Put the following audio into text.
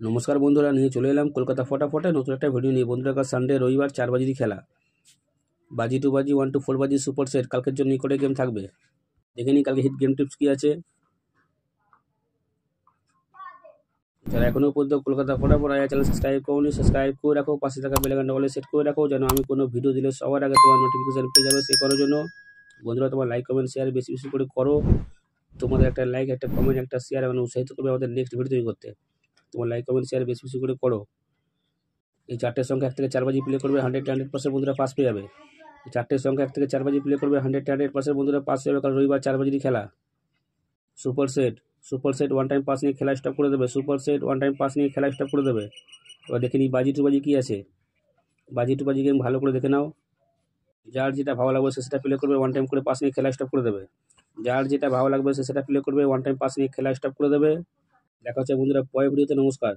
নমস্কার বন্ধুরা, নিয়ে চলে এলাম কলকাতা ফটাফটে নতুন একটা ভিডিও নিয়ে। বন্ধুরা, কাল সানডে রবিবার 4 বাজিরই খেলা, বাজি টু বাজি 1 to 4 বাজি সুপার সেট। কালকের জন্য করে গেম থাকবে, দেখে নিই কালকে হিট গেম টিপস কী আছে। যারা এখনও পর্যন্ত কলকাতা ফটাফট আয়া চ্যানেল সাবস্ক্রাইব করুন, সাবস্ক্রাইব করে রাখো, পাশে থাকা বেল আইকনটা বলে সেট করে রাখো, যেন আমি কোনো ভিডিও দিলে সবার আগে তোমার নোটিফিকেশান পেয়ে যাবে। সে করার জন্য বন্ধুরা, তোমার লাইক কমেন্ট শেয়ার বেশি বেশি করে করো। তোমাদের একটা লাইক, একটা কমেন্ট, একটা শেয়ার মানে উৎসাহিত করবে আমাদের নেক্সট ভিডিও তৈরি করতে। তোমার লাইক কমেন্ট শেয়ার বেশি বেশি করে করো। এই চারটের সংখ্যা 1 থেকে 4 বাজি প্লে করবে, 100% বন্ধুরা পাস পেয়ে যাবে। এই চারটের সংখ্যা 1 থেকে 4 বাজি প্লে করবে, 100% বন্ধুরা পাস পেয়ে যাবে। কারণ রবিবার 4 বাজিরই খেলা। Super set one time pass নিয়ে খেলা স্টপ করে দেবে। Super set one time pass নিয়ে খেলা স্টপ করে দেবে। এবার দেখে নিই বাজি টু বাজি কী আছে। বাজি টু বাজি গেম ভালো করে দেখে নাও। যার যেটা ভালো লাগবে সে সেটা প্লে করবে, ওয়ান টাইম করে পাস নিয়ে খেলা স্টপ করে দেবে। যার যেটা ভালো লাগবে সে সেটা প্লে করবে, ওয়ান টাইম পাস নিয়ে খেলা স্টপ করে দেবে। দেখা হচ্ছে বন্ধুরা পরের ভিডিওতে। নমস্কার।